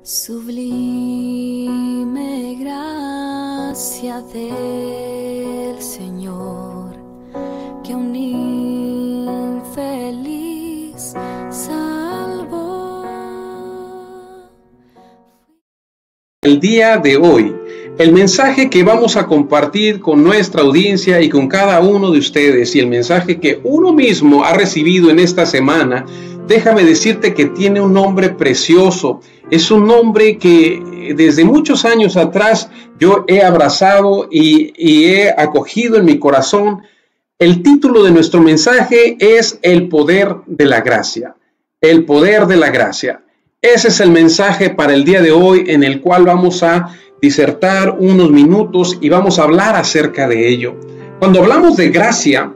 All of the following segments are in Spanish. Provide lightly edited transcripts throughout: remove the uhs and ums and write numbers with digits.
Sublime gracia del Señor, que un infeliz salvó. El día de hoy, el mensaje que vamos a compartir con nuestra audiencia y con cada uno de ustedes, y el mensaje que uno mismo ha recibido en esta semana, déjame decirte que tiene un nombre precioso. Es un nombre que desde muchos años atrás yo he abrazado y he acogido en mi corazón. El título de nuestro mensaje es El poder de la gracia. El poder de la gracia. Ese es el mensaje para el día de hoy, en el cual vamos a disertar unos minutos y vamos a hablar acerca de ello. Cuando hablamos de gracia,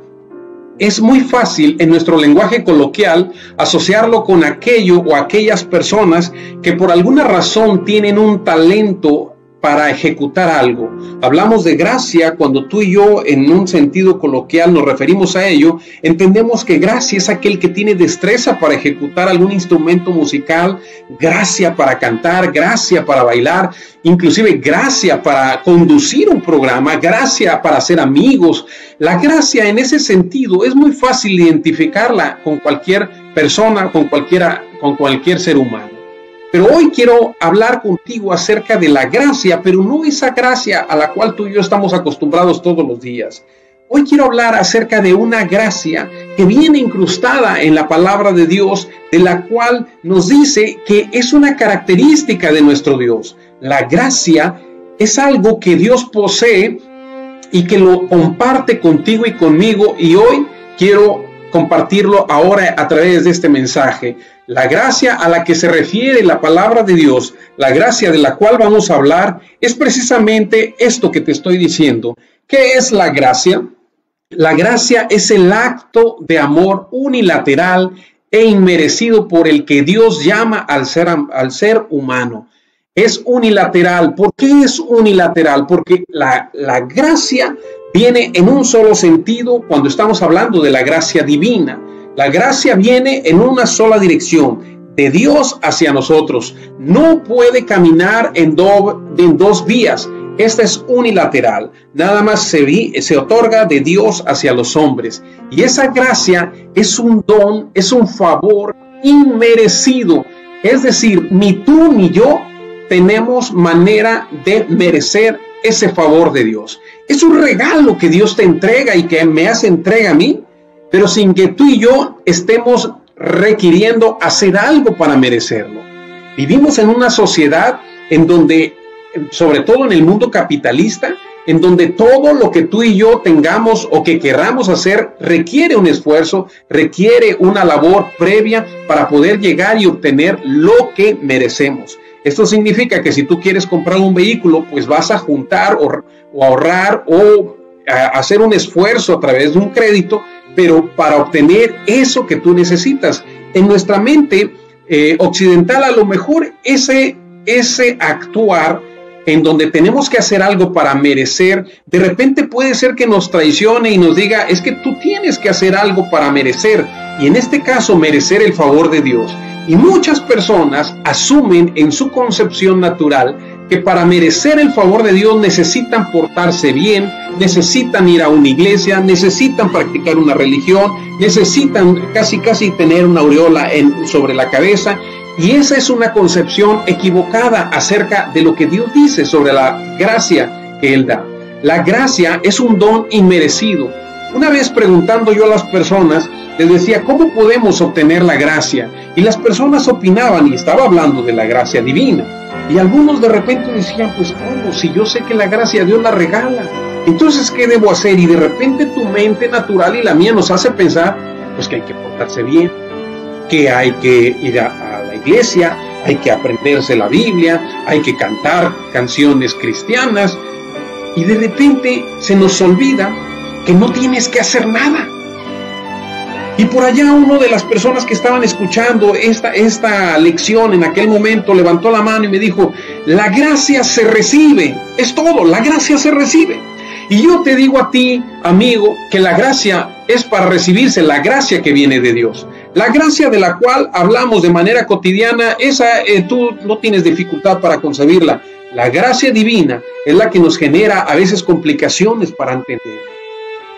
es muy fácil en nuestro lenguaje coloquial asociarlo con aquello o aquellas personas que por alguna razón tienen un talento para ejecutar algo. Hablamos de gracia cuando tú y yo en un sentido coloquial nos referimos a ello. Entendemos que gracia es aquel que tiene destreza para ejecutar algún instrumento musical, gracia para cantar, gracia para bailar, inclusive gracia para conducir un programa, gracia para ser amigos. La gracia en ese sentido es muy fácil identificarla con cualquier persona, con cualquier ser humano. Pero hoy quiero hablar contigo acerca de la gracia, pero no esa gracia a la cual tú y yo estamos acostumbrados todos los días. Hoy quiero hablar acerca de una gracia que viene incrustada en la palabra de Dios, de la cual nos dice que es una característica de nuestro Dios. La gracia es algo que Dios posee y que lo comparte contigo y conmigo, y hoy quiero compartirlo ahora a través de este mensaje. La gracia a la que se refiere la palabra de Dios, la gracia de la cual vamos a hablar, es precisamente esto que te estoy diciendo. ¿Qué es la gracia? La gracia es el acto de amor unilateral e inmerecido por el que Dios llama al ser humano. Es unilateral. ¿Por qué es unilateral? Porque la gracia viene en un solo sentido cuando estamos hablando de la gracia divina. La gracia viene en una sola dirección, de Dios hacia nosotros. No puede caminar en dos vías. Esta es unilateral. Nada más se otorga de Dios hacia los hombres. Y esa gracia es un don, es un favor inmerecido. Es decir, ni tú ni yo tenemos manera de merecer ese favor de Dios. Es un regalo que Dios te entrega y que me hace entrega a mí, pero sin que tú y yo estemos requiriendo hacer algo para merecerlo. Vivimos en una sociedad en donde, sobre todo en el mundo capitalista, en donde todo lo que tú y yo tengamos o que queramos hacer requiere un esfuerzo, requiere una labor previa para poder llegar y obtener lo que merecemos. Esto significa que si tú quieres comprar un vehículo, pues vas a juntar o ahorrar o hacer un esfuerzo a través de un crédito, pero para obtener eso que tú necesitas. En nuestra mente occidental, a lo mejor ese actuar en donde tenemos que hacer algo para merecer, de repente puede ser que nos traicione y nos diga, es que tú tienes que hacer algo para merecer, y en este caso merecer el favor de Dios. Y muchas personas asumen en su concepción natural que para merecer el favor de Dios necesitan portarse bien, necesitan ir a una iglesia, necesitan practicar una religión, necesitan casi tener una aureola sobre la cabeza. Y esa es una concepción equivocada acerca de lo que Dios dice sobre la gracia que Él da. La gracia es un don inmerecido. Una vez preguntando yo a las personas, les decía, ¿cómo podemos obtener la gracia? Y las personas opinaban, y estaba hablando de la gracia divina. Y algunos de repente decían, pues ¿cómo? Si yo sé que la gracia Dios la regala. Entonces, ¿qué debo hacer? Y de repente tu mente natural y la mía nos hace pensar, pues que hay que portarse bien, que hay que ir a la iglesia, hay que aprenderse la Biblia, hay que cantar canciones cristianas. Y de repente se nos olvida que no tienes que hacer nada. Y por allá una de las personas que estaban escuchando esta lección en aquel momento levantó la mano y me dijo, la gracia se recibe, es todo, la gracia se recibe. Y yo te digo a ti, amigo, que la gracia es para recibirse, la gracia que viene de Dios. La gracia de la cual hablamos de manera cotidiana, esa tú no tienes dificultad para concebirla. La gracia divina es la que nos genera a veces complicaciones para entender.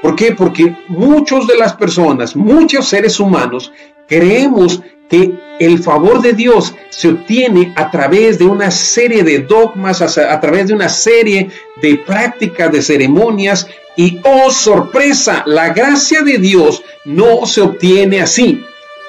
¿Por qué? Porque muchos de las personas, muchos seres humanos, creemos que el favor de Dios se obtiene a través de una serie de dogmas, a través de una serie de prácticas, de ceremonias, y ¡oh, sorpresa! La gracia de Dios no se obtiene así.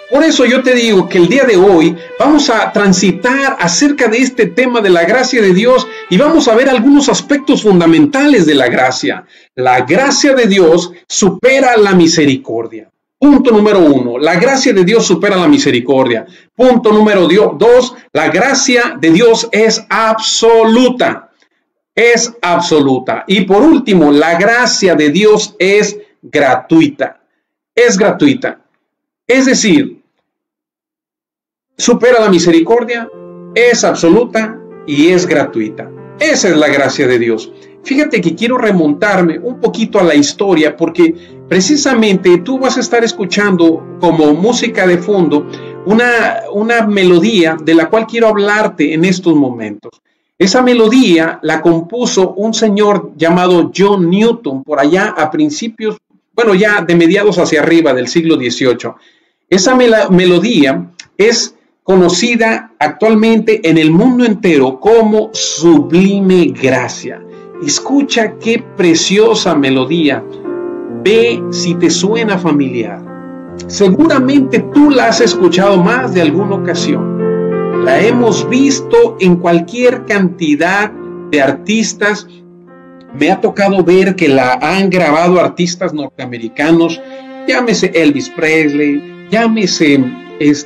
Por eso yo te digo que el día de hoy vamos a transitar acerca de este tema de la gracia de Dios y vamos a ver algunos aspectos fundamentales de la gracia. La gracia de Dios supera la misericordia. Punto número 1, la gracia de Dios supera la misericordia. Punto número 2, la gracia de Dios es absoluta. Es absoluta. Y por último, la gracia de Dios es gratuita. Es gratuita. Es decir, supera la misericordia, es absoluta y es gratuita. Esa es la gracia de Dios. Fíjate que quiero remontarme un poquito a la historia porque precisamente tú vas a estar escuchando como música de fondo una melodía de la cual quiero hablarte en estos momentos. Esa melodía la compuso un señor llamado John Newton por allá a principios, bueno, ya de mediados hacia arriba del siglo XVIII. Esa melodía es conocida actualmente en el mundo entero como Sublime Gracia. Escucha qué preciosa melodía. Ve si te suena familiar. Seguramente tú la has escuchado más de alguna ocasión. La hemos visto en cualquier cantidad de artistas. Me ha tocado ver que la han grabado artistas norteamericanos, llámese Elvis Presley, llámese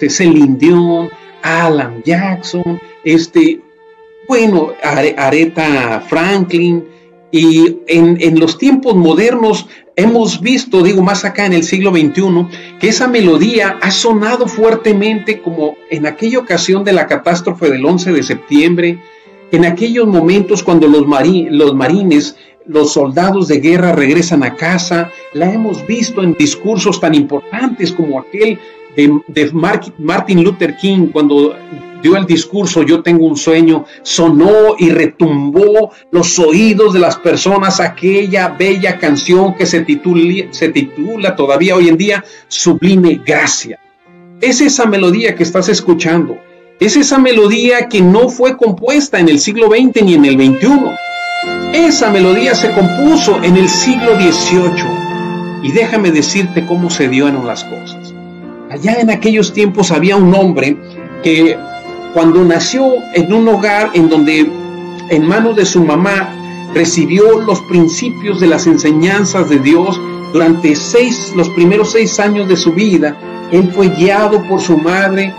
Celine Dion, Alan Jackson, Aretha Franklin, y en los tiempos modernos hemos visto, digo más acá en el siglo XXI, que esa melodía ha sonado fuertemente como en aquella ocasión de la catástrofe del 11 de septiembre, en aquellos momentos cuando los marines, los soldados de guerra regresan a casa. La hemos visto en discursos tan importantes como aquel de Martin Luther King, cuando dio el discurso Yo tengo un sueño. Sonó y retumbó los oídos de las personas aquella bella canción que se titula todavía hoy en día Sublime Gracia. Es esa melodía que estás escuchando. Es esa melodía que no fue compuesta en el siglo XX ni en el XXI. Esa melodía se compuso en el siglo XVIII. Y déjame decirte cómo se dieron las cosas. Allá en aquellos tiempos había un hombre que cuando nació en un hogar en donde en manos de su mamá recibió los principios de las enseñanzas de Dios durante los primeros 6 años de su vida, él fue guiado por su madre,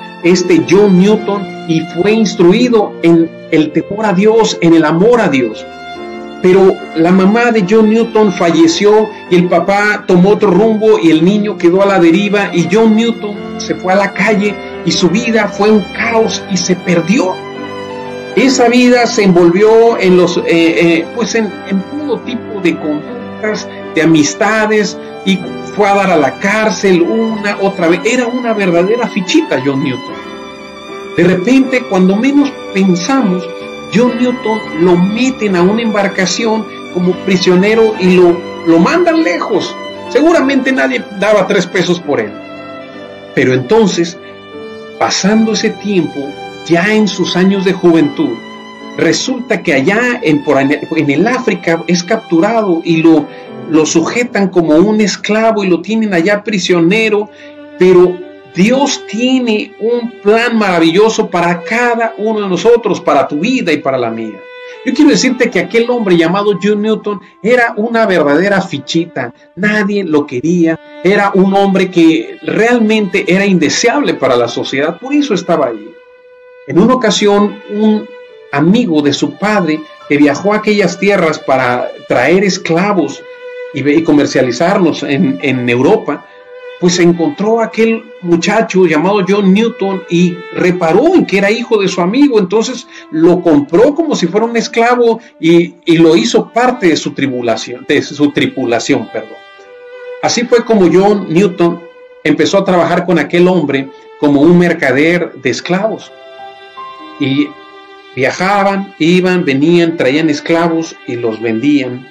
John Newton, y fue instruido en el temor a Dios, en el amor a Dios. Pero la mamá de John Newton falleció y el papá tomó otro rumbo y el niño quedó a la deriva y John Newton se fue a la calle y su vida fue un caos y se perdió. Esa vida se envolvió en todo tipo de conductas, de amistades, y fue a dar a la cárcel otra vez. Era una verdadera fichita John Newton. De repente, cuando menos pensamos, John Newton lo meten a una embarcación como prisionero y lo mandan lejos. Seguramente nadie daba 3 pesos por él. Pero entonces, pasando ese tiempo, ya en sus años de juventud, resulta que allá en el África es capturado y lo sujetan como un esclavo y lo tienen allá prisionero, pero Dios tiene un plan maravilloso para cada uno de nosotros, para tu vida y para la mía. Yo quiero decirte que aquel hombre llamado John Newton era una verdadera fichita. Nadie lo quería. Era un hombre que realmente era indeseable para la sociedad. Por eso estaba allí. En una ocasión, un amigo de su padre que viajó a aquellas tierras para traer esclavos y comercializarlos en Europa, pues encontró a aquel muchacho llamado John Newton y reparó en que era hijo de su amigo. Entonces lo compró como si fuera un esclavo y lo hizo parte de su tripulación. Así fue como John Newton empezó a trabajar con aquel hombre como un mercader de esclavos. Y viajaban, iban, venían, traían esclavos y los vendían.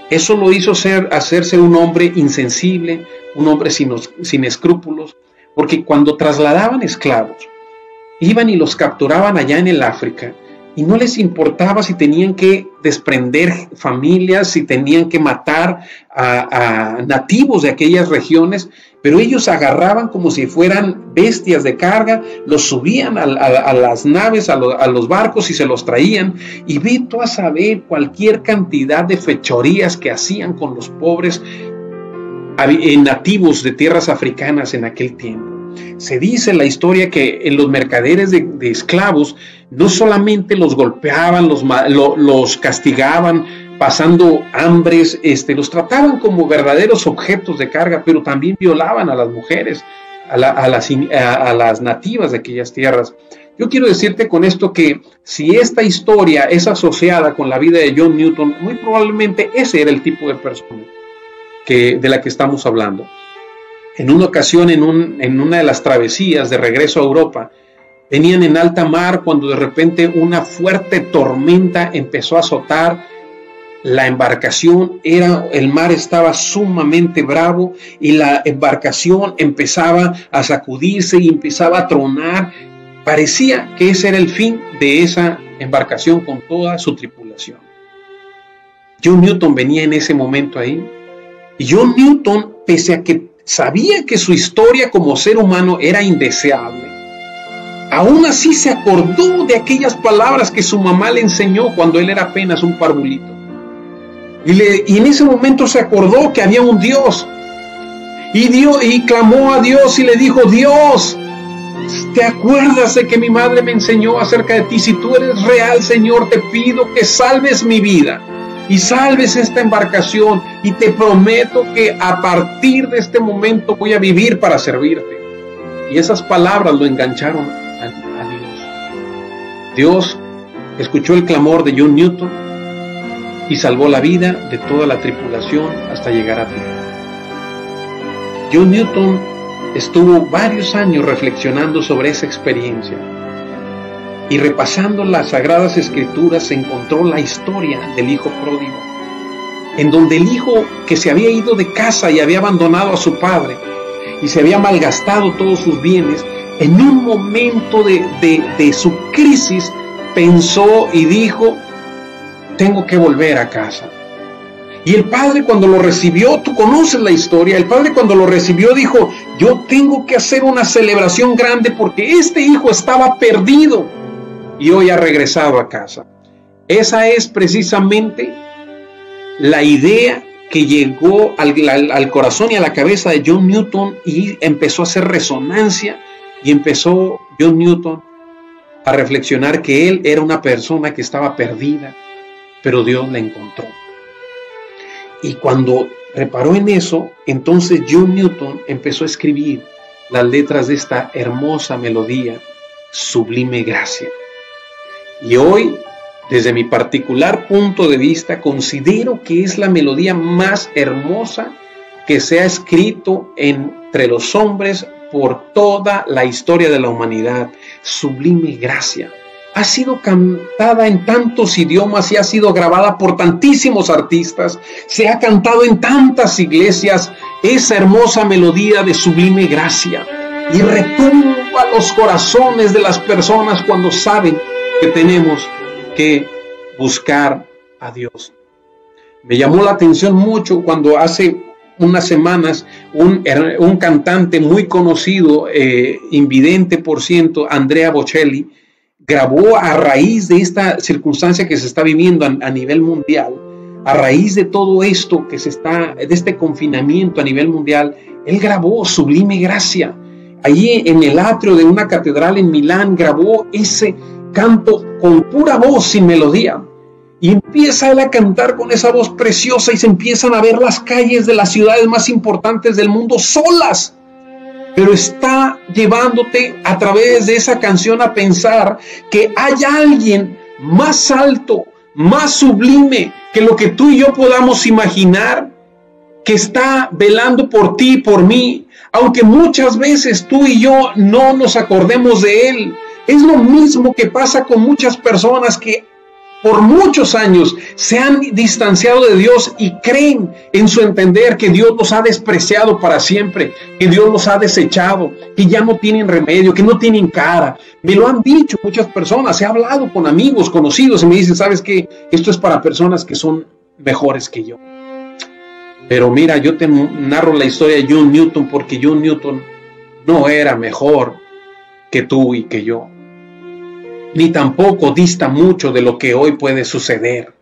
Eso lo hizo hacerse un hombre insensible, un hombre sin escrúpulos, porque cuando trasladaban esclavos, iban y los capturaban allá en el África, y no les importaba si tenían que desprender familias, si tenían que matar a nativos de aquellas regiones, pero ellos agarraban como si fueran bestias de carga, los subían a las naves, a los barcos y se los traían, y ve tú a saber cualquier cantidad de fechorías que hacían con los pobres nativos de tierras africanas en aquel tiempo. Se dice en la historia que en los mercaderes de esclavos no solamente los golpeaban, los castigaban, pasando hambres, los trataban como verdaderos objetos de carga, pero también violaban a las mujeres, a las nativas de aquellas tierras. Yo quiero decirte con esto que si esta historia es asociada con la vida de John Newton, muy probablemente ese era el tipo de persona de la que estamos hablando. En una ocasión, en una de las travesías de regreso a Europa, venían en alta mar cuando de repente una fuerte tormenta empezó a azotar la embarcación. El mar estaba sumamente bravo y la embarcación empezaba a sacudirse y empezaba a tronar. Parecía que ese era el fin de esa embarcación con toda su tripulación. John Newton venía en ese momento ahí, y John Newton, pese a que sabía que su historia como ser humano era indeseable, aún así se acordó de aquellas palabras que su mamá le enseñó cuando él era apenas un parvulito. Y en ese momento se acordó que había un Dios. Y clamó a Dios y le dijo: Dios, ¿te acuerdas de que mi madre me enseñó acerca de ti? Si tú eres real, Señor, te pido que salves mi vida y salves esta embarcación, y te prometo que a partir de este momento voy a vivir para servirte. Y esas palabras lo engancharon a Dios. Dios escuchó el clamor de John Newton y salvó la vida de toda la tripulación hasta llegar a tierra. John Newton estuvo varios años reflexionando sobre esa experiencia, y repasando las Sagradas Escrituras se encontró la historia del hijo pródigo, en donde el hijo que se había ido de casa y había abandonado a su padre y se había malgastado todos sus bienes, en un momento de su crisis pensó y dijo: tengo que volver a casa. Y el padre, cuando lo recibió, tú conoces la historia, el padre cuando lo recibió dijo: yo tengo que hacer una celebración grande porque este hijo estaba perdido y hoy ha regresado a casa. Esa es precisamente la idea que llegó al corazón y a la cabeza de John Newton, y empezó a hacer resonancia, y empezó John Newton a reflexionar que él era una persona que estaba perdida, pero Dios la encontró. Y cuando reparó en eso, entonces John Newton empezó a escribir las letras de esta hermosa melodía, Sublime Gracia. Y hoy, desde mi particular punto de vista, considero que es la melodía más hermosa que se ha escrito entre los hombres por toda la historia de la humanidad. Sublime Gracia. Ha sido cantada en tantos idiomas y ha sido grabada por tantísimos artistas. Se ha cantado en tantas iglesias esa hermosa melodía de Sublime Gracia, y retumba los corazones de las personas cuando saben que tenemos que buscar a Dios. Me llamó la atención mucho cuando hace unas semanas un cantante muy conocido, invidente por ciento, Andrea Bocelli, grabó a raíz de esta circunstancia que se está viviendo a nivel mundial, a raíz de todo esto de este confinamiento a nivel mundial. Él grabó Sublime Gracia. Allí en el atrio de una catedral en Milán grabó ese canto con pura voz, sin melodía, y empieza él a cantar con esa voz preciosa, y se empiezan a ver las calles de las ciudades más importantes del mundo solas, pero está llevándote a través de esa canción a pensar que hay alguien más alto, más sublime que lo que tú y yo podamos imaginar, que está velando por ti y por mí. aunque muchas veces tú y yo no nos acordemos de Él. Es lo mismo que pasa con muchas personas que por muchos años se han distanciado de Dios y creen en su entender que Dios los ha despreciado para siempre, que Dios los ha desechado, que ya no tienen remedio, que no tienen cara. Me lo han dicho muchas personas, he hablado con amigos, conocidos, y me dicen, ¿sabes qué? Esto es para personas que son mejores que yo. Pero mira, yo te narro la historia de John Newton, porque John Newton no era mejor que tú y que yo, ni tampoco dista mucho de lo que hoy puede suceder.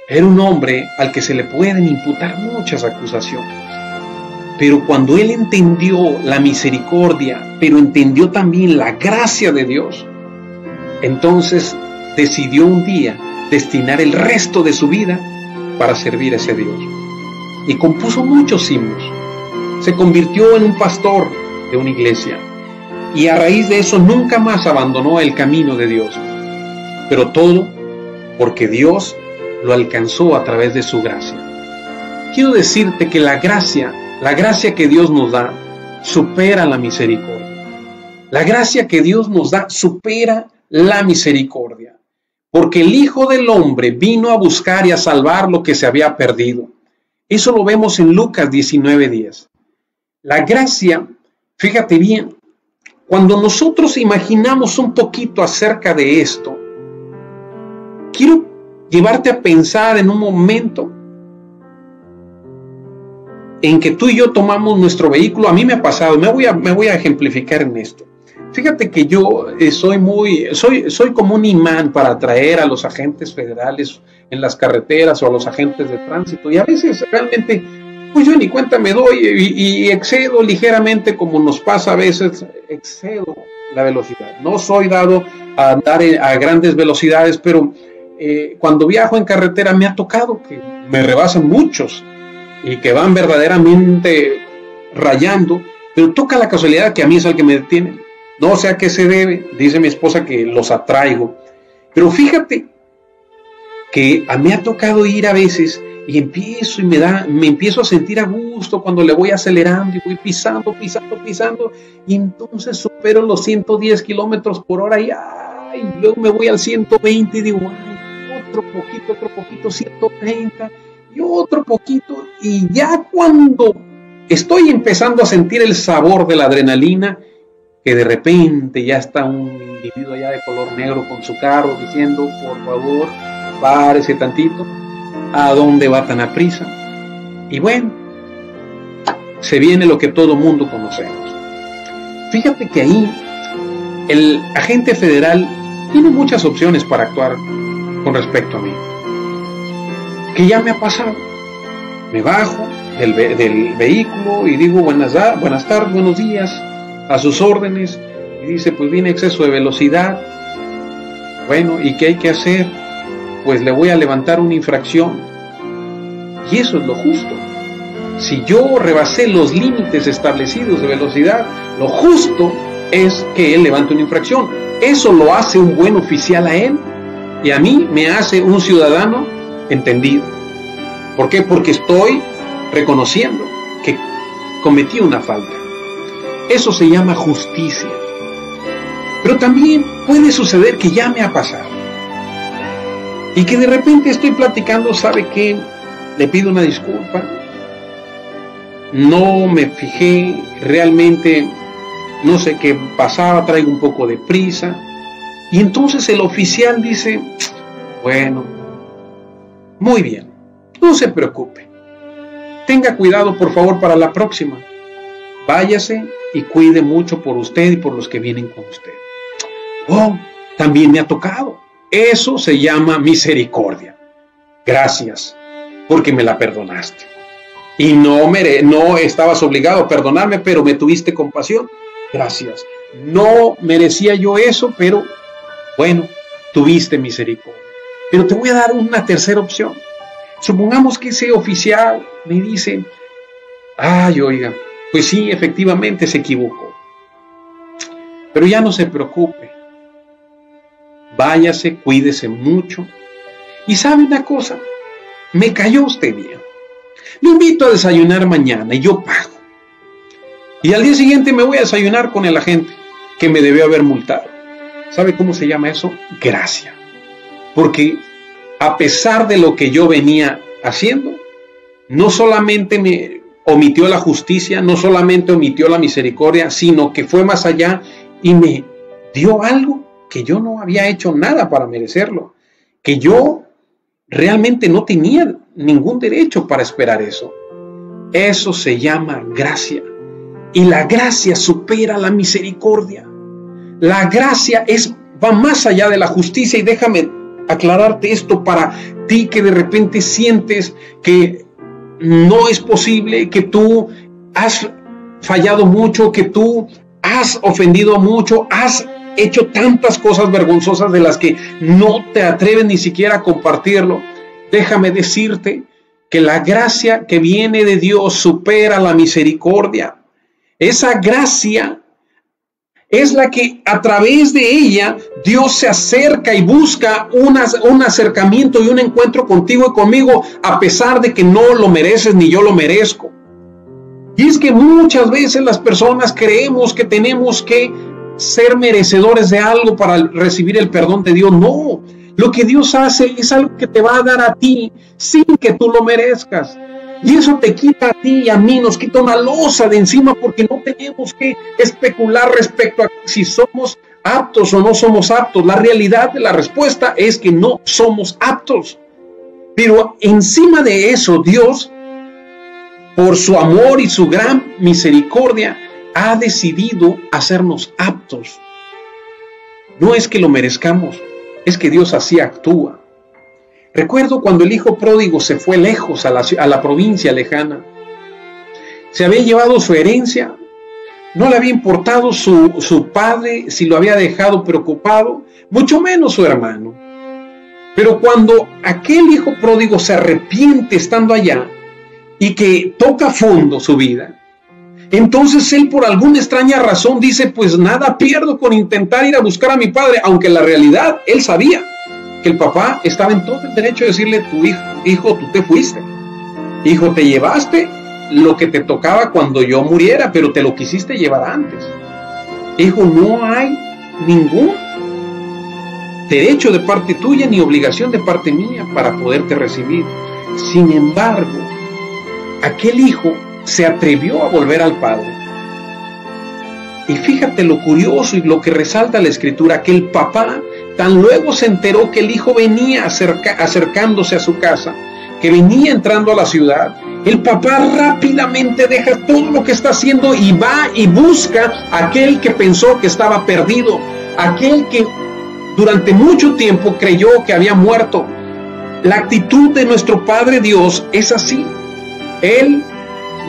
Era un hombre al que se le pueden imputar muchas acusaciones, pero cuando él entendió la misericordia, pero entendió también la gracia de Dios, entonces decidió un día destinar el resto de su vida para servir a ese Dios, y compuso muchos himnos. Se convirtió en un pastor de una iglesia, y a raíz de eso nunca más abandonó el camino de Dios. Pero todo porque Dios lo alcanzó a través de su gracia. Quiero decirte que la gracia que Dios nos da, supera la misericordia. La gracia que Dios nos da supera la misericordia. Porque el Hijo del Hombre vino a buscar y a salvar lo que se había perdido. Eso lo vemos en Lucas 19:10. La gracia, fíjate bien, cuando nosotros imaginamos un poquito acerca de esto, quiero llevarte a pensar en un momento en que tú y yo tomamos nuestro vehículo. A mí me ha pasado, me voy a ejemplificar en esto. Fíjate que yo soy como un imán para atraer a los agentes federales en las carreteras o a los agentes de tránsito, y a veces realmente pues yo ni cuenta me doy y excedo ligeramente, como nos pasa a veces, excedo la velocidad. No soy dado a andar a grandes velocidades, pero cuando viajo en carretera me ha tocado que me rebasan muchos y que van verdaderamente rayando, pero toca la casualidad que a mí es el que me detienen. No sé a qué se debe, dice mi esposa que los atraigo, pero fíjate que a mí me ha tocado ir a veces y me empiezo a sentir a gusto cuando le voy acelerando y voy pisando, y entonces supero los 110 kilómetros por hora y luego me voy al 120 y digo, otro poquito, 130 y otro poquito, y ya cuando estoy empezando a sentir el sabor de la adrenalina, que de repente ya está un individuo allá de color negro con su carro diciendo, por favor, párese tantito. ¿A dónde va tan aprisa? Y bueno, se viene lo que todo mundo conocemos. Fíjate que ahí el agente federal tiene muchas opciones para actuar con respecto a mí, que ya me ha pasado. Me bajo del vehículo y digo buenas tardes, buenos días, a sus órdenes, y dice, pues viene exceso de velocidad. Bueno, ¿y qué hay que hacer? Pues le voy a levantar una infracción. Y eso es lo justo. Si yo rebasé los límites establecidos de velocidad, lo justo es que él levante una infracción. Eso lo hace un buen oficial a él, y a mí me hace un ciudadano entendido. ¿Por qué? Porque estoy reconociendo que cometí una falta. Eso se llama justicia. Pero también puede suceder que ya me ha pasado, y que de repente estoy platicando, ¿sabe qué? Le pido una disculpa, no me fijé, realmente no sé qué pasaba, traigo un poco de prisa. Y entonces el oficial dice, bueno, muy bien, no se preocupe, tenga cuidado por favor para la próxima, váyase y cuide mucho por usted y por los que vienen con usted. Oh, también me ha tocado. Eso se llama misericordia. Gracias, porque me la perdonaste. Y no estabas obligado a perdonarme, pero me tuviste compasión. Gracias. No merecía yo eso, pero bueno, tuviste misericordia. Pero te voy a dar una tercera opción. Supongamos que ese oficial me dice, oiga, pues sí, efectivamente se equivocó, pero ya no se preocupe. Váyase, cuídese mucho. Y sabe una cosa, me cayó usted bien. Lo invito a desayunar mañana y yo pago. Y al día siguiente me voy a desayunar con el agente que me debió haber multado. ¿Sabe cómo se llama eso? Gracia. Porque a pesar de lo que yo venía haciendo, no solamente me omitió la justicia, no solamente omitió la misericordia, sino que fue más allá y me dio algo que yo no había hecho nada para merecerlo, que yo realmente no tenía ningún derecho para esperar eso. Eso se llama gracia. Y la gracia supera la misericordia. La gracia va más allá de la justicia. Y déjame aclararte esto para ti que de repente sientes que no es posible, que tú has fallado mucho, que tú has ofendido mucho, has hecho tantas cosas vergonzosas de las que no te atreves ni siquiera a compartirlo. Déjame decirte que la gracia que viene de Dios supera la misericordia. Esa gracia es la que a través de ella Dios se acerca y busca un acercamiento y un encuentro contigo y conmigo, a pesar de que no lo mereces ni yo lo merezco. Y es que muchas veces las personas creemos que tenemos que ser merecedores de algo para recibir el perdón de Dios. No, lo que Dios hace es algo que te va a dar a ti sin que tú lo merezcas. Y eso te quita a ti y a mí, nos quita una losa de encima, porque no tenemos que especular respecto a si somos aptos o no somos aptos. La realidad de la respuesta es que no somos aptos. Pero encima de eso, Dios, por su amor y su gran misericordia, ha decidido hacernos aptos. No es que lo merezcamos, es que Dios así actúa. Recuerdo cuando el hijo pródigo se fue lejos a la provincia lejana. Se había llevado su herencia, no le había importado su padre, si lo había dejado preocupado, mucho menos su hermano. Pero cuando aquel hijo pródigo se arrepiente estando allá y que toca fondo su vida, entonces él por alguna extraña razón dice, pues nada pierdo con intentar ir a buscar a mi padre, aunque en la realidad él sabía que el papá estaba en todo el derecho de decirle, tu hijo, tú te fuiste. Hijo, te llevaste lo que te tocaba cuando yo muriera, pero te lo quisiste llevar antes. Hijo, no hay ningún derecho de parte tuya ni obligación de parte mía para poderte recibir. Sin embargo, aquel hijo se atrevió a volver al padre. Y fíjate lo curioso y lo que resalta la escritura, que el papá tan luego se enteró que el hijo venía acercándose a su casa, que venía entrando a la ciudad, el papá rápidamente deja todo lo que está haciendo y va y busca a aquel que pensó que estaba perdido, aquel que durante mucho tiempo creyó que había muerto. La actitud de nuestro Padre Dios es así. Él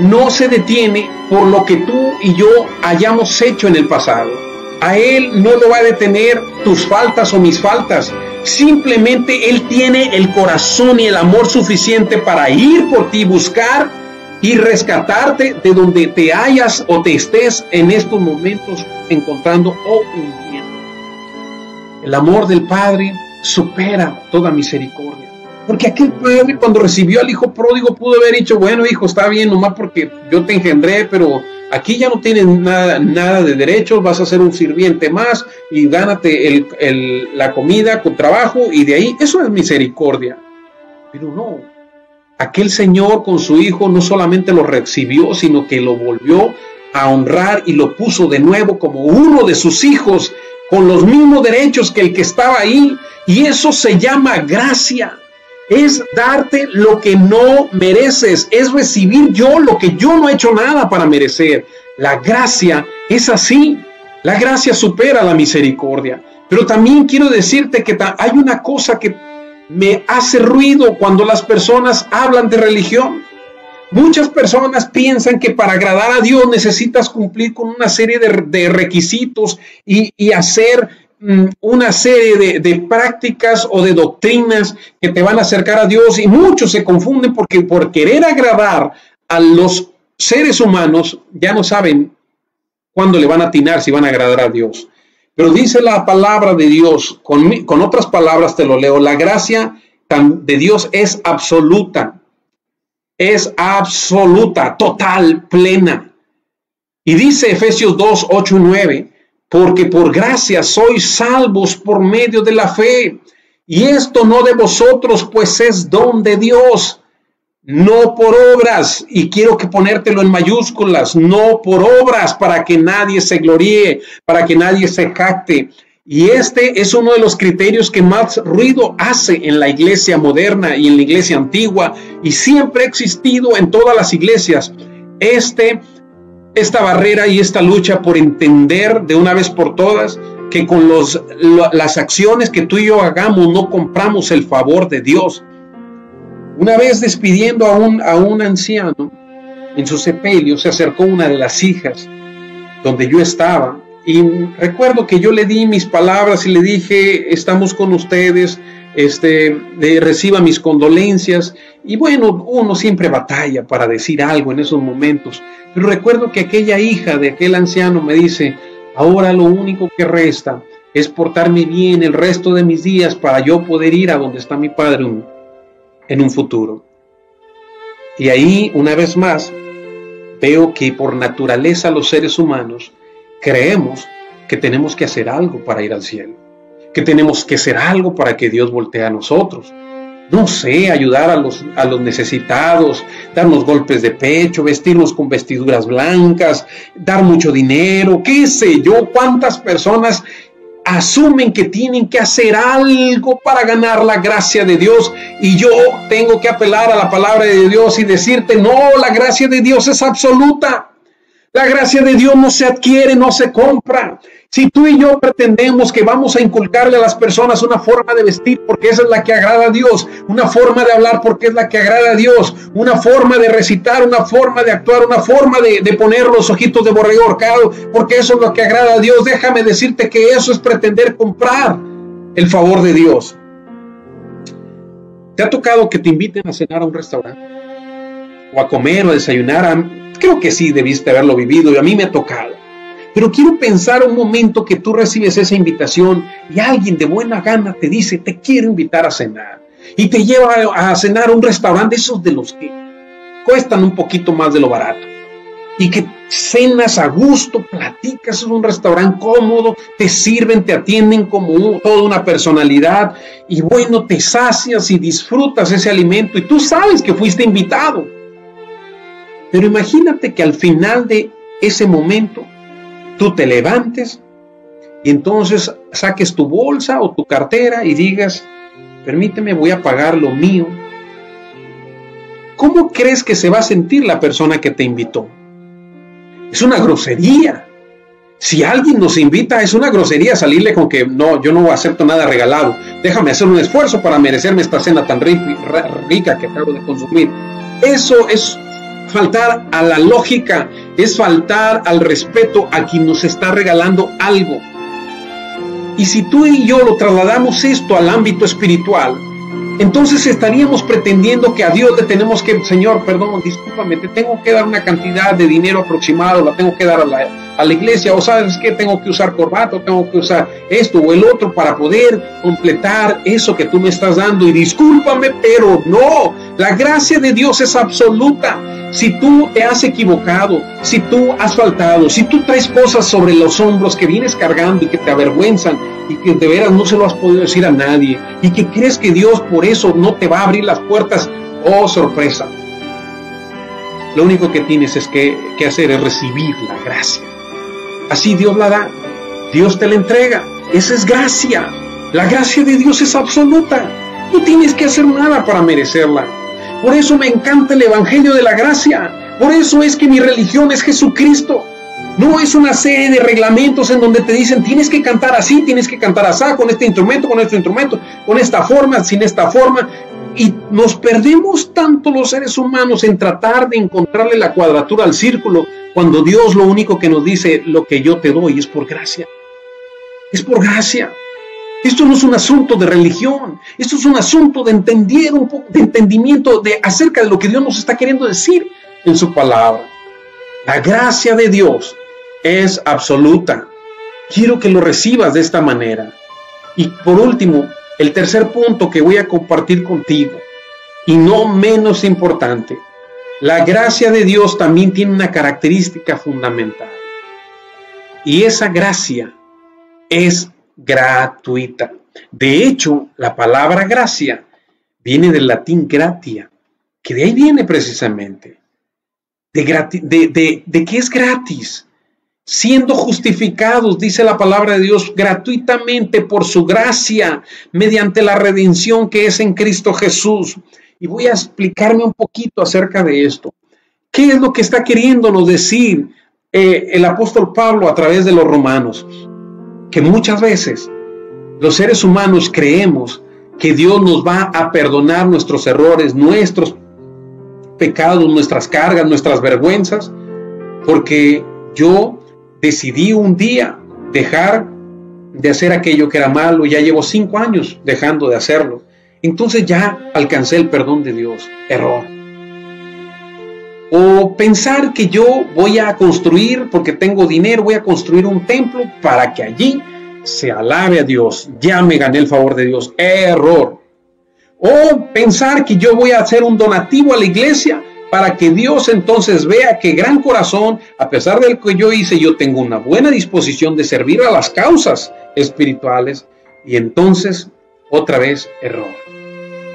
no se detiene por lo que tú y yo hayamos hecho en el pasado. A Él no lo va a detener tus faltas o mis faltas. Simplemente Él tiene el corazón y el amor suficiente para ir por ti, buscar y rescatarte de donde te hayas o te estés en estos momentos encontrando o hundiendo. El amor del Padre supera toda misericordia. Porque aquel padre, cuando recibió al hijo pródigo, pudo haber dicho, bueno, hijo, está bien, nomás porque yo te engendré, pero aquí ya no tienes nada de derechos, vas a ser un sirviente más y gánate la comida con trabajo, y de ahí, eso es misericordia. Pero no, aquel señor con su hijo no solamente lo recibió, sino que lo volvió a honrar y lo puso de nuevo como uno de sus hijos, con los mismos derechos que el que estaba ahí, y eso se llama gracia. Es darte lo que no mereces, es recibir yo lo que yo no he hecho nada para merecer. La gracia es así, la gracia supera la misericordia. Pero también quiero decirte que hay una cosa que me hace ruido cuando las personas hablan de religión. Muchas personas piensan que para agradar a Dios necesitas cumplir con una serie de requisitos y hacer una serie de prácticas o de doctrinas que te van a acercar a Dios, y muchos se confunden porque por querer agradar a los seres humanos ya no saben cuándo le van a atinar, si van a agradar a Dios. Pero dice la palabra de Dios, con otras palabras te lo leo, la gracia de Dios es absoluta, total, plena. Y dice Efesios 2, 8 y 9, porque por gracia sois salvos por medio de la fe. Y esto no de vosotros, pues es don de Dios, no por obras. Y quiero que ponértelo en mayúsculas, no por obras, para que nadie se gloríe, para que nadie se jacte. Y este es uno de los criterios que más ruido hace en la iglesia moderna y en la iglesia antigua, y siempre ha existido en todas las iglesias. Esta barrera y esta lucha por entender de una vez por todas que con las acciones que tú y yo hagamos no compramos el favor de Dios. Una vez despidiendo a un anciano en su sepelio, se acercó una de las hijas donde yo estaba, y recuerdo que yo le di mis palabras y le dije: estamos con ustedes, reciba mis condolencias. Y bueno, uno siempre batalla para decir algo en esos momentos, pero recuerdo que aquella hija de aquel anciano me dice: ahora lo único que resta es portarme bien el resto de mis días para yo poder ir a donde está mi padre en un futuro. Y ahí, una vez más, veo que por naturaleza los seres humanos creemos que tenemos que hacer algo para ir al cielo, que tenemos que hacer algo para que Dios voltee a nosotros. No sé, ayudar a los necesitados, darnos golpes de pecho, vestirnos con vestiduras blancas, dar mucho dinero, qué sé yo, cuántas personas asumen que tienen que hacer algo para ganar la gracia de Dios, y yo tengo que apelar a la palabra de Dios y decirte: no, la gracia de Dios es absoluta. La gracia de Dios no se adquiere, no se compra. Si tú y yo pretendemos que vamos a inculcarle a las personas una forma de vestir porque esa es la que agrada a Dios, una forma de hablar porque es la que agrada a Dios, una forma de recitar, una forma de actuar, una forma de poner los ojitos de borrego ahorcado porque eso es lo que agrada a Dios, déjame decirte que eso es pretender comprar el favor de Dios. ¿Te ha tocado que te inviten a cenar a un restaurante? O a comer o a desayunar. Creo que sí, debiste haberlo vivido, y a mí me ha tocado. Pero quiero pensar un momento que tú recibes esa invitación y alguien de buena gana te dice: te quiero invitar a cenar. Y te lleva a cenar a un restaurante, esos de los que cuestan un poquito más de lo barato. Y que cenas a gusto, platicas, es un restaurante cómodo, te sirven, te atienden como toda una personalidad. Y bueno, te sacias y disfrutas ese alimento y tú sabes que fuiste invitado. Pero imagínate que al final de ese momento tú te levantes y entonces saques tu bolsa o tu cartera y digas: permíteme, voy a pagar lo mío. ¿Cómo crees que se va a sentir la persona que te invitó? Es una grosería. Si alguien nos invita, es una grosería salirle con que no, yo no acepto nada regalado. Déjame hacer un esfuerzo para merecerme esta cena tan rica que acabo de consumir. Eso es faltar a la lógica, es faltar al respeto a quien nos está regalando algo. Y si tú y yo lo trasladamos esto al ámbito espiritual, entonces estaríamos pretendiendo que a Dios le tenemos que: Señor, perdón, discúlpame, te tengo que dar una cantidad de dinero aproximado, la tengo que dar a la iglesia, o sabes qué, tengo que usar corbata, o tengo que usar esto o el otro para poder completar eso que tú me estás dando, y discúlpame, pero no, la gracia de Dios es absoluta. Si tú te has equivocado, si tú has faltado, si tú traes cosas sobre los hombros que vienes cargando y que te avergüenzan y que de veras no se lo has podido decir a nadie y que crees que Dios por eso no te va a abrir las puertas, oh sorpresa, lo único que tienes es que hacer es recibir la gracia. Así Dios la da, Dios te la entrega, esa es gracia. La gracia de Dios es absoluta, no tienes que hacer nada para merecerla. Por eso me encanta el evangelio de la gracia. Por eso es que mi religión es Jesucristo. No es una serie de reglamentos en donde te dicen: tienes que cantar así, tienes que cantar así, con este instrumento, con esta forma, sin esta forma. Y nos perdemos tanto los seres humanos en tratar de encontrarle la cuadratura al círculo, cuando Dios lo único que nos dice: lo que yo te doy es por gracia. Es por gracia. Esto no es un asunto de religión, esto es un asunto de entender un poco, de entendimiento acerca de lo que Dios nos está queriendo decir en su palabra. La gracia de Dios es absoluta. Quiero que lo recibas de esta manera. Y por último, el tercer punto que voy a compartir contigo, y no menos importante, la gracia de Dios también tiene una característica fundamental. Y esa gracia es gratuita. De hecho, la palabra gracia viene del latín gratia, que de ahí viene precisamente, de que es gratis, siendo justificados, dice la palabra de Dios, gratuitamente por su gracia, mediante la redención que es en Cristo Jesús. Y voy a explicarme un poquito acerca de esto. ¿Qué es lo que está queriéndonos decir el apóstol Pablo a través de los romanos? Que muchas veces los seres humanos creemos que Dios nos va a perdonar nuestros errores, nuestros pecados, nuestras cargas, nuestras vergüenzas, porque yo decidí un día dejar de hacer aquello que era malo, ya llevo 5 años dejando de hacerlo, entonces ya alcancé el perdón de Dios. Error. O pensar que yo voy a construir, porque tengo dinero, voy a construir un templo para que allí se alabe a Dios, ya me gané el favor de Dios. Error. O pensar que yo voy a hacer un donativo a la iglesia para que Dios entonces vea que gran corazón, a pesar de lo que yo hice, yo tengo una buena disposición de servir a las causas espirituales. Y entonces, otra vez, error.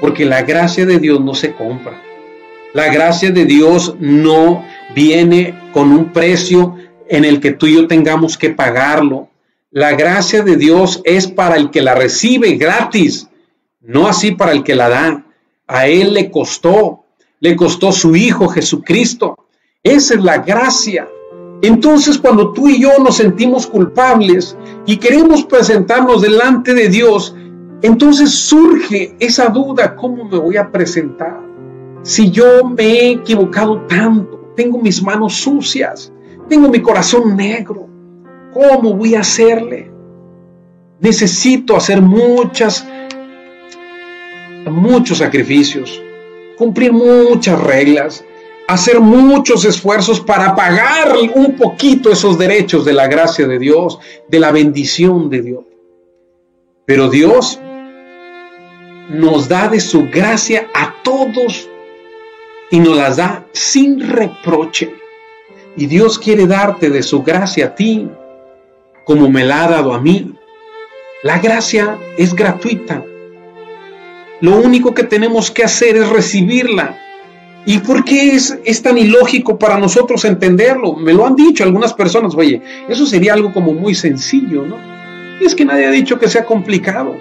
Porque la gracia de Dios no se compra. La gracia de Dios no viene con un precio en el que tú y yo tengamos que pagarlo. La gracia de Dios es para el que la recibe gratis, no así para el que la da. A Él le costó su Hijo Jesucristo. Esa es la gracia. Entonces, cuando tú y yo nos sentimos culpables y queremos presentarnos delante de Dios, entonces surge esa duda: ¿cómo me voy a presentar? Si yo me he equivocado tanto, tengo mis manos sucias, tengo mi corazón negro, ¿cómo voy a hacerle? Necesito hacer muchos sacrificios, cumplir muchas reglas, hacer muchos esfuerzos para pagar un poquito esos derechos de la gracia de Dios, de la bendición de Dios. Pero Dios nos da de su gracia a todos y nos las da sin reproche. Y Dios quiere darte de su gracia a ti, como me la ha dado a mí. La gracia es gratuita. Lo único que tenemos que hacer es recibirla. ¿Y por qué es tan ilógico para nosotros entenderlo? Me lo han dicho algunas personas: oye, eso sería algo como muy sencillo, ¿no? Y es que nadie ha dicho que sea complicado.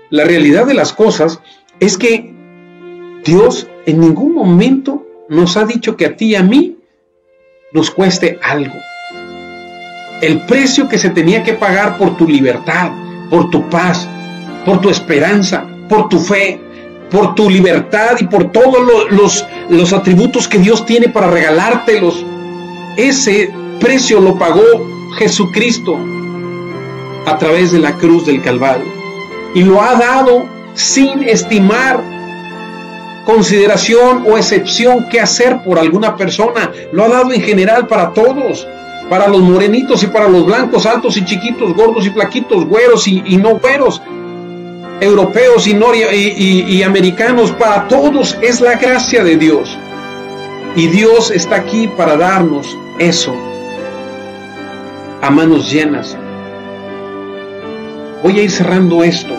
La realidad de las cosas es que Dios en ningún momento nos ha dicho que a ti y a mí nos cueste algo. El precio que se tenía que pagar por tu libertad, por tu paz, por tu esperanza, por tu fe, por tu libertad y por todos los atributos que Dios tiene para regalártelos, ese precio lo pagó Jesucristo a través de la cruz del Calvario, y lo ha dado sin estimar consideración o excepción que hacer por alguna persona. Lo ha dado en general para todos, para los morenitos y para los blancos, altos y chiquitos, gordos y flaquitos, güeros y no güeros, europeos y americanos. Para todos es la gracia de Dios, y Dios está aquí para darnos eso a manos llenas. Voy a ir cerrando esto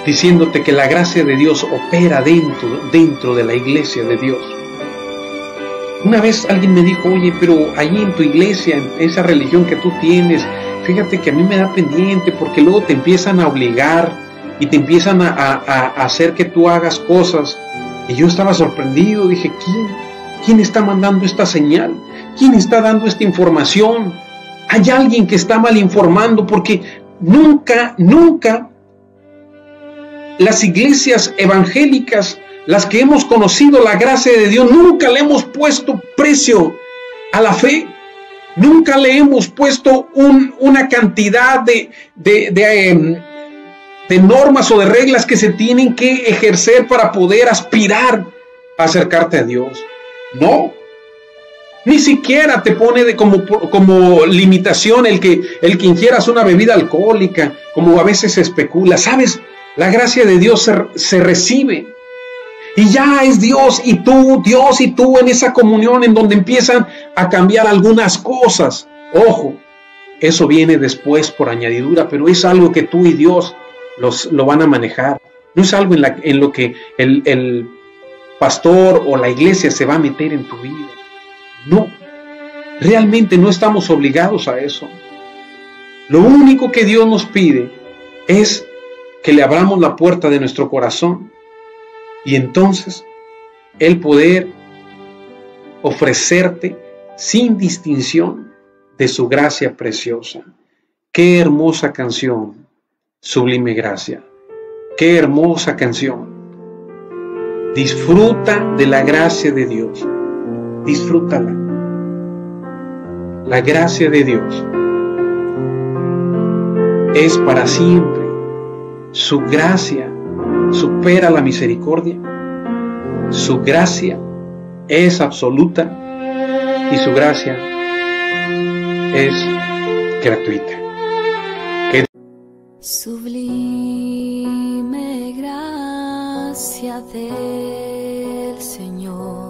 diciéndote que la gracia de Dios opera dentro de la iglesia de Dios. Una vez alguien me dijo: oye, pero allí en tu iglesia, en esa religión que tú tienes, fíjate que a mí me da pendiente, porque luego te empiezan a obligar y te empiezan a hacer que tú hagas cosas. Y yo estaba sorprendido, dije: ¿quién está mandando esta señal? ¿Quién está dando esta información? Hay alguien que está mal informando, porque nunca las iglesias evangélicas, las que hemos conocido la gracia de Dios, nunca le hemos puesto precio a la fe. Nunca le hemos puesto una cantidad de normas o de reglas que se tienen que ejercer para poder aspirar a acercarte a Dios. No. Ni siquiera te pone como limitación el que ingieras una bebida alcohólica, como a veces se especula. ¿Sabes? La gracia de Dios se recibe. Y ya es Dios y tú en esa comunión en donde empiezan a cambiar algunas cosas Ojo, eso viene después por añadidura, pero es algo que tú y Dios lo van a manejar. No es algo en lo que el pastor o la iglesia se va a meter en tu vida. No, realmente no estamos obligados a eso. Lo único que Dios nos pide es que le abramos la puerta de nuestro corazón y entonces Él poder ofrecerte sin distinción de su gracia preciosa. Qué hermosa canción, Sublime Gracia. Qué hermosa canción. Disfruta de la gracia de Dios. Disfrútala. La gracia de Dios es para siempre. Su gracia supera la misericordia. Su gracia es absoluta y su gracia es gratuita. Sublime gracia del Señor.